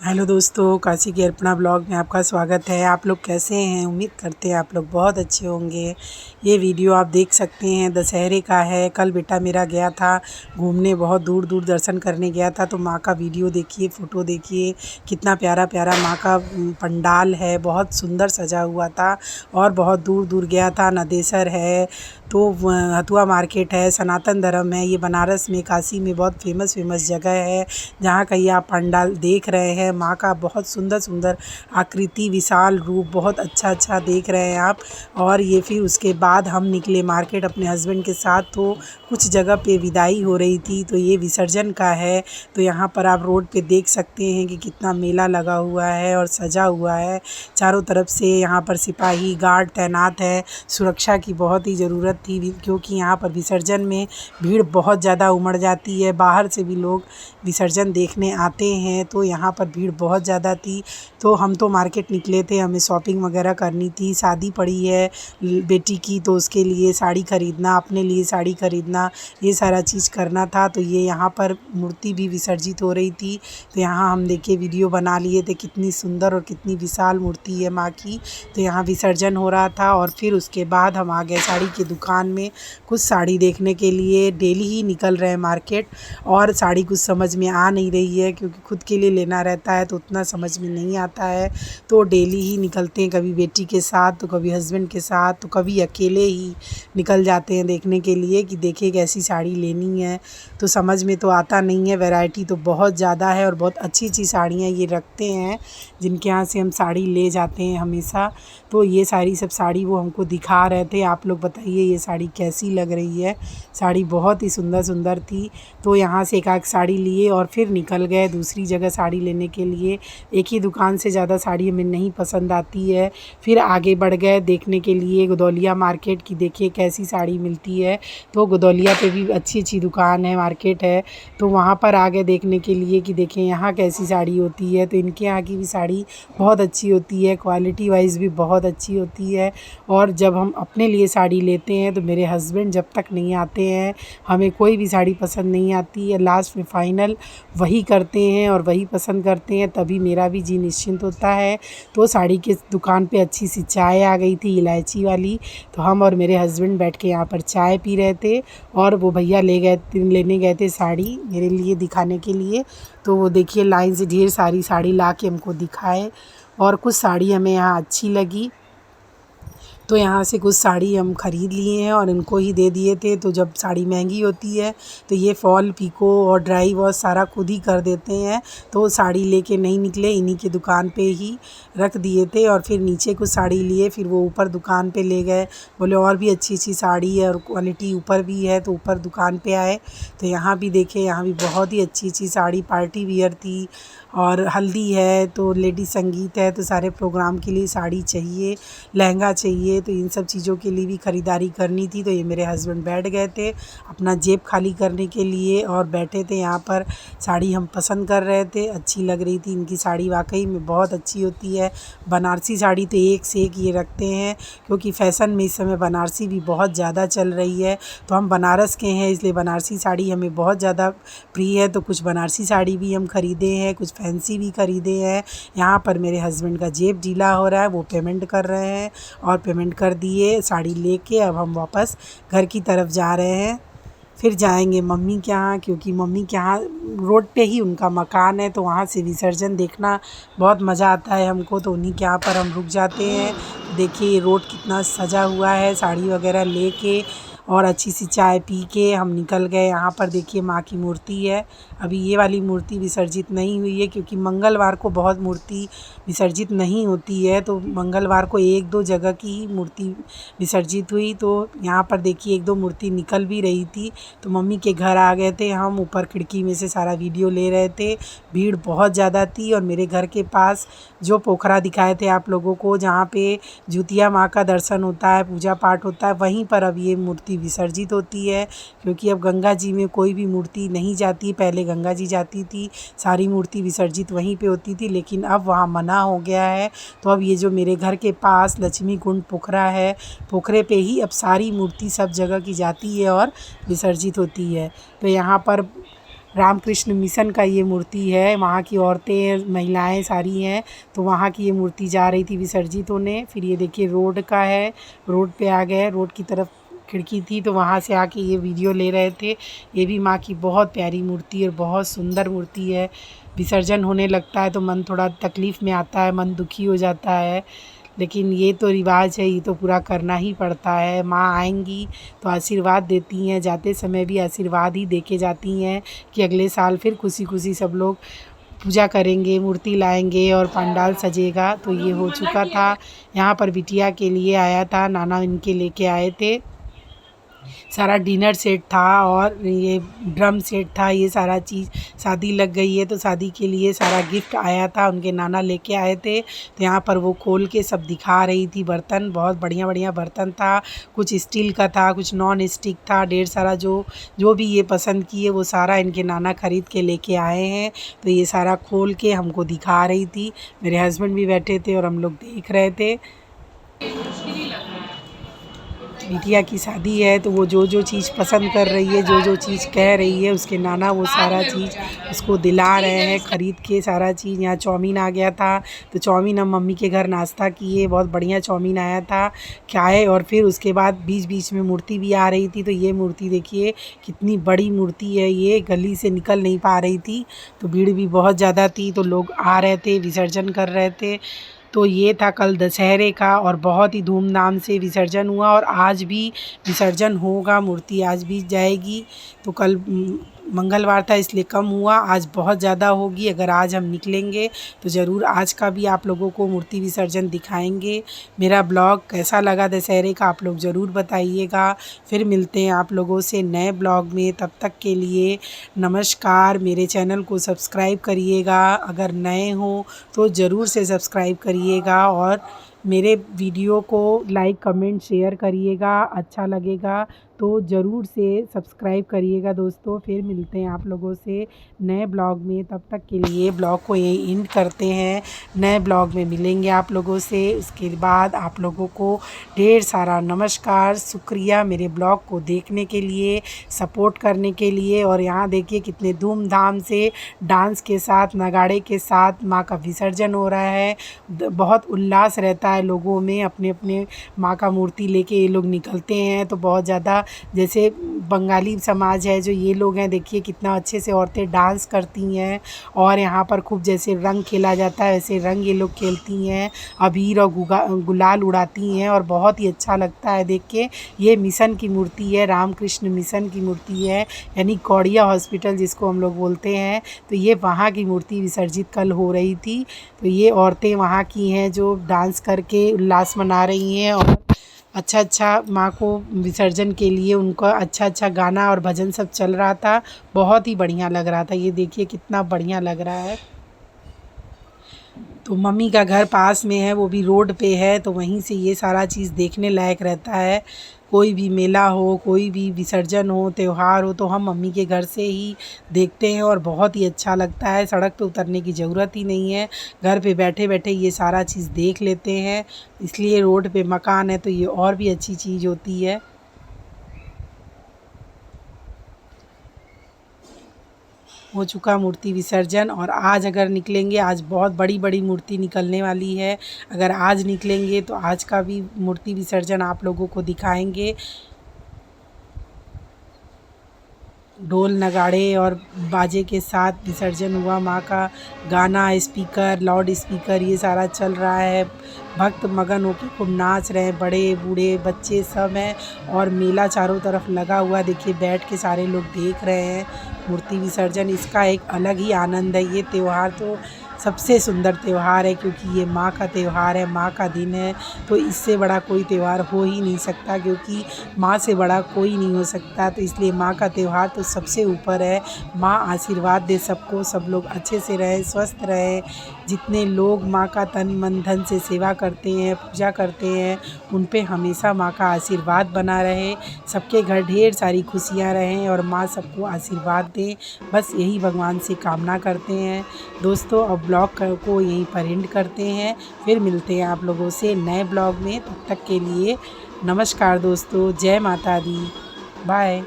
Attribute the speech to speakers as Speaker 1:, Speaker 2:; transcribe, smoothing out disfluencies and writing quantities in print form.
Speaker 1: Hello दोस्तों, काशी की Arpana blog में आपका स्वागत है। आप लोग कैसे हैं? उम्मीद करते हैं आप लोग बहुत अच्छे होंगे। ये वीडियो आप देख सकते हैं दशहरे का है। कल बेटा मेरा गया था घूमने, बहुत दूर दूर दर्शन करने गया था। तो माँ का वीडियो देखिए, फ़ोटो देखिए, कितना प्यारा प्यारा माँ का पंडाल है। बहुत सुंदर सजा हुआ था और बहुत दूर दूर गया था। नदेसर है, तो हथुआ मार्केट है, सनातन धर्म है। ये बनारस में, काशी में बहुत फेमस जगह है जहाँ का ये आप पंडाल देख रहे हैं। माँ का बहुत सुंदर सुंदर आकृति, विशाल रूप, बहुत अच्छा देख रहे हैं आप। और ये फिर उसके बाद हम निकले मार्केट अपने हस्बैंड के साथ। तो कुछ जगह पे विदाई हो रही थी, तो ये विसर्जन का है। तो यहाँ पर आप रोड पे देख सकते हैं कि कितना मेला लगा हुआ है और सजा हुआ है चारों तरफ से। यहाँ पर सिपाही गार्ड तैनात है। सुरक्षा की बहुत ही ज़रूरत थी क्योंकि यहाँ पर विसर्जन में भीड़ बहुत ज़्यादा उमड़ जाती है। बाहर से भी लोग विसर्जन देखने आते हैं, तो यहाँ पर भीड़ बहुत ज़्यादा थी। तो हम तो मार्केट निकले थे, हमें शॉपिंग वगैरह करनी थी। शादी पड़ी है बेटी की, तो उसके लिए साड़ी ख़रीदना, अपने लिए साड़ी ख़रीदना, ये सारा चीज़ करना था। तो ये यहाँ पर मूर्ति भी विसर्जित हो रही थी, तो यहाँ हम देखिए वीडियो बना लिए थे। कितनी सुंदर और कितनी विशाल मूर्ति है माँ की। तो यहाँ विसर्जन हो रहा था और फिर उसके बाद हम आ गए साड़ी की दुकान में कुछ साड़ी देखने के लिए। डेली ही निकल रहे हैं मार्केट और साड़ी कुछ समझ में आ नहीं रही है क्योंकि खुद के लिए लेना रहता है तो उतना समझ में नहीं आता है। तो डेली ही निकलते हैं, कभी बेटी के साथ तो कभी हस्बैंड के साथ तो कभी अकेले ही निकल जाते हैं देखने के लिए कि देखें कैसी साड़ी लेनी है। तो समझ में तो आता नहीं है, वैरायटी तो बहुत ज़्यादा है और बहुत अच्छी साड़ियाँ ये रखते हैं जिनके यहाँ से हम साड़ी ले जाते हैं हमेशा। तो ये सारी सब साड़ी वो हमको दिखा रहे थे। आप लोग बताइए ये साड़ी कैसी लग रही है। साड़ी बहुत ही सुंदर सुंदर थी। तो यहाँ से एक आध साड़ी लिए और फिर निकल गए दूसरी जगह साड़ी लेने के लिए। एक ही दुकान से ज़्यादा साड़ी हमें नहीं पसंद आती है। फिर आगे बढ़ गए देखने के लिए गदौलिया मार्केट की, देखिए कैसी साड़ी मिलती है। तो गदौलिया पे भी अच्छी दुकान है, मार्केट है। तो वहाँ पर आ गए देखने के लिए कि देखें यहाँ कैसी साड़ी होती है। तो इनके यहाँ की भी साड़ी बहुत अच्छी होती है, क्वालिटी वाइज भी बहुत अच्छी होती है। और जब हम अपने लिए साड़ी लेते हैं तो मेरे हस्बैंड जब तक नहीं आते हैं हमें कोई भी साड़ी पसंद नहीं आती है। लास्ट में फ़ाइनल वही करते हैं और वही पसंद करते हैं, तभी मेरा भी जी निश्चिंत होता है। तो साड़ी के दुकान पे अच्छी सी चाय आ गई थी, इलायची वाली। तो हम और मेरे हस्बैंड बैठ के यहाँ पर चाय पी रहे थे और वो भैया लेने गए थे साड़ी मेरे लिए दिखाने के लिए। तो वो देखिए लाइन से ढेर सारी साड़ी ला के हमको दिखाए और कुछ साड़ी हमें यहाँ अच्छी लगी तो यहाँ से कुछ साड़ी हम ख़रीद लिए हैं और इनको ही दे दिए थे। तो जब साड़ी महंगी होती है तो ये फॉल पिको और ड्राई वॉश सारा खुद ही कर देते हैं। तो साड़ी लेके नहीं निकले, इन्हीं की दुकान पे ही रख दिए थे और फिर नीचे कुछ साड़ी लिए। फिर वो ऊपर दुकान पे ले गए, बोले और भी अच्छी साड़ी है और क्वालिटी ऊपर भी है। तो ऊपर दुकान पे आए तो यहाँ भी देखे, यहाँ भी बहुत ही अच्छी साड़ी पार्टी वियर थी। और हल्दी है तो लेडी संगीत है तो सारे प्रोग्राम के लिए साड़ी चाहिए, लहंगा चाहिए। तो इन सब चीज़ों के लिए भी ख़रीदारी करनी थी। तो ये मेरे हस्बैंड बैठ गए थे अपना जेब खाली करने के लिए और बैठे थे यहाँ पर। साड़ी हम पसंद कर रहे थे, अच्छी लग रही थी इनकी साड़ी, वाकई में बहुत अच्छी होती है। बनारसी साड़ी तो एक से एक ये रखते हैं क्योंकि फ़ैशन में इस समय बनारसी भी बहुत ज़्यादा चल रही है। तो हम बनारस के हैं इसलिए बनारसी साड़ी हमें बहुत ज़्यादा प्रिय है। तो कुछ बनारसी साड़ी भी हम ख़रीदे हैं, कुछ फैंसी भी ख़रीदे हैं। यहाँ पर मेरे हस्बैंड का जेब ढीला हो रहा है, वो पेमेंट कर रहे हैं और पेमेंट कर दिए साड़ी लेके। अब हम वापस घर की तरफ जा रहे हैं। फिर जाएंगे मम्मी के यहाँ क्योंकि मम्मी के यहाँ रोड पे ही उनका मकान है। तो वहाँ से विसर्जन देखना बहुत मज़ा आता है हमको। तो उन्हीं के यहाँ पर हम रुक जाते हैं। देखिए रोड कितना सजा हुआ है, साड़ी वगैरह लेके और अच्छी सी चाय पी के हम निकल गए। यहाँ पर देखिए माँ की मूर्ति है। अभी ये वाली मूर्ति विसर्जित नहीं हुई है क्योंकि मंगलवार को बहुत मूर्ति विसर्जित नहीं होती है। तो मंगलवार को एक दो जगह की ही मूर्ति विसर्जित हुई। तो यहाँ पर देखिए एक दो मूर्ति निकल भी रही थी। तो मम्मी के घर आ गए थे हम, ऊपर खिड़की में से सारा वीडियो ले रहे थे। भीड़ बहुत ज़्यादा थी और मेरे घर के पास जो पोखरा दिखाए थे आप लोगों को, जहाँ पे जुतिया माँ का दर्शन होता है, पूजा पाठ होता है, वहीं पर अब ये मूर्ति विसर्जित होती है। क्योंकि अब गंगा जी में कोई भी मूर्ति नहीं जाती, पहले गंगा जी जाती थी, सारी मूर्ति विसर्जित वहीं पे होती थी, लेकिन अब वहाँ मना हो गया है। तो अब ये जो मेरे घर के पास लक्ष्मी कुंड पोखरा है, पोखरे पे ही अब सारी मूर्ति सब जगह की जाती है और विसर्जित होती है। तो यहाँ पर रामकृष्ण मिशन का ये मूर्ति है। वहाँ की औरतें महिलाएं सारी हैं, तो वहाँ की ये मूर्ति जा रही थी विसर्जित होने। फिर ये देखिए रोड का है, रोड पे आ गए, रोड की तरफ खिड़की थी तो वहाँ से आके ये वीडियो ले रहे थे। ये भी माँ की बहुत प्यारी मूर्ति और बहुत सुंदर मूर्ति है। विसर्जन होने लगता है तो मन थोड़ा तकलीफ़ में आता है, मन दुखी हो जाता है, लेकिन ये तो रिवाज है, ये तो पूरा करना ही पड़ता है। माँ आएंगी तो आशीर्वाद देती हैं, जाते समय भी आशीर्वाद ही दे के जाती हैं कि अगले साल फिर खुशी खुशी सब लोग पूजा करेंगे, मूर्ति लाएंगे और पंडाल सजेगा। तो ये हो चुका था। यहाँ पर बिटिया के लिए आया था, नाना इनके लेके आए थे। सारा डिनर सेट था और ये ड्रम सेट था, ये सारा चीज़। शादी लग गई है तो शादी के लिए सारा गिफ्ट आया था, उनके नाना लेके आए थे। तो यहाँ पर वो खोल के सब दिखा रही थी बर्तन। बहुत बढ़िया बढ़िया बर्तन था, कुछ स्टील का था, कुछ नॉन स्टिक था, ढेर सारा जो भी ये पसंद किए वो सारा इनके नाना खरीद के लेके आए हैं। तो ये सारा खोल के हमको दिखा रही थी। मेरे हस्बैंड भी बैठे थे और हम लोग देख रहे थे। बिटिया की शादी है तो वो जो चीज़ पसंद कर रही है, जो चीज़ कह रही है, उसके नाना वो सारा चीज़ उसको दिला रहे हैं खरीद के सारा चीज़। यहाँ चाउमीन आ गया था तो चाउमीन हम मम्मी के घर नाश्ता किए, बहुत बढ़िया चाउमीन आया था, खाए। और फिर उसके बाद बीच बीच में मूर्ति भी आ रही थी। तो ये मूर्ति देखिए कितनी बड़ी मूर्ति है, ये गली से निकल नहीं पा रही थी, तो भीड़ भी बहुत ज़्यादा थी, तो लोग आ रहे थे, विसर्जन कर रहे थे। तो ये था कल दशहरे का और बहुत ही धूमधाम से विसर्जन हुआ और आज भी विसर्जन होगा, मूर्ति आज भी जाएगी। तो कल मंगलवार था इसलिए कम हुआ, आज बहुत ज़्यादा होगी। अगर आज हम निकलेंगे तो ज़रूर आज का भी आप लोगों को मूर्ति विसर्जन दिखाएंगे। मेरा ब्लॉग कैसा लगा दशहरे का आप लोग ज़रूर बताइएगा। फिर मिलते हैं आप लोगों से नए ब्लॉग में, तब तक के लिए नमस्कार। मेरे चैनल को सब्सक्राइब करिएगा, अगर नए हो तो ज़रूर से सब्सक्राइब करिएगा और मेरे वीडियो को लाइक कमेंट शेयर करिएगा। अच्छा लगेगा तो ज़रूर से सब्सक्राइब करिएगा दोस्तों। फिर मिलते हैं आप लोगों से नए ब्लॉग में, तब तक के लिए ब्लॉग को यहीं एंड करते हैं। नए ब्लॉग में मिलेंगे आप लोगों से। उसके बाद आप लोगों को ढेर सारा नमस्कार, शुक्रिया मेरे ब्लॉग को देखने के लिए, सपोर्ट करने के लिए। और यहाँ देखिए कितने धूमधाम से डांस के साथ, नगाड़े के साथ माँ का विसर्जन हो रहा है। बहुत उल्लास रहता है लोगों में, अपने अपने माँ का मूर्ति लेके ये लोग निकलते हैं। तो बहुत ज़्यादा, जैसे बंगाली समाज है जो ये लोग हैं, देखिए कितना अच्छे से औरतें डांस करती हैं। और यहाँ पर खूब जैसे रंग खेला जाता है वैसे रंग ये लोग खेलती हैं, अबीर और गुलाल उड़ाती हैं और बहुत ही अच्छा लगता है देख के। ये मिशन की मूर्ति है, रामकृष्ण मिशन की मूर्ति है, यानी कौड़िया हॉस्पिटल जिसको हम लोग बोलते हैं। तो ये वहाँ की मूर्ति विसर्जित कल हो रही थी। तो ये औरतें वहाँ की हैं जो डांस करके उल्लास मना रही हैं और अच्छा अच्छा माँ को विसर्जन के लिए उनका अच्छा अच्छा गाना और भजन सब चल रहा था। बहुत ही बढ़िया लग रहा था, ये देखिए कितना बढ़िया लग रहा है। तो मम्मी का घर पास में है, वो भी रोड पे है, तो वहीं से ये सारा चीज़ देखने लायक रहता है। कोई भी मेला हो, कोई भी विसर्जन हो, त्यौहार हो, तो हम मम्मी के घर से ही देखते हैं और बहुत ही अच्छा लगता है। सड़क पे उतरने की ज़रूरत ही नहीं है, घर पे बैठे बैठे ये सारा चीज़ देख लेते हैं। इसलिए रोड पे मकान है तो ये और भी अच्छी चीज़ होती है। हो चुका मूर्ति विसर्जन और आज अगर निकलेंगे, आज बहुत बड़ी बड़ी मूर्ति निकलने वाली है। अगर आज निकलेंगे तो आज का भी मूर्ति विसर्जन आप लोगों को दिखाएंगे। ढोल नगाड़े और बाजे के साथ विसर्जन हुआ माँ का, गाना, स्पीकर, लाउड स्पीकर ये सारा चल रहा है। भक्त मगन होकर खूब नाच रहे हैं, बड़े बूढ़े बच्चे सब हैं और मेला चारों तरफ लगा हुआ, देखिए बैठ के सारे लोग देख रहे हैं मूर्ति विसर्जन। इसका एक अलग ही आनंद है। ये त्यौहार तो सबसे सुंदर त्यौहार है क्योंकि ये माँ का त्यौहार है, माँ का दिन है। तो इससे बड़ा कोई त्यौहार हो ही नहीं सकता, क्योंकि माँ से बड़ा कोई नहीं हो सकता। तो इसलिए माँ का त्यौहार तो सबसे ऊपर है। माँ आशीर्वाद दे सबको, सब लोग अच्छे से रहें, स्वस्थ रहें। जितने लोग माँ का तन मन धन से सेवा करते हैं, पूजा करते हैं, उन पे हमेशा माँ का आशीर्वाद बना रहे। सबके घर ढेर सारी खुशियाँ रहें और माँ सबको आशीर्वाद दें, बस यही भगवान से कामना करते हैं। दोस्तों अब ब्लॉग को यहीं पर एंड करते हैं, फिर मिलते हैं आप लोगों से नए ब्लॉग में। तब तक के लिए नमस्कार दोस्तों, जय माता दी, बाय।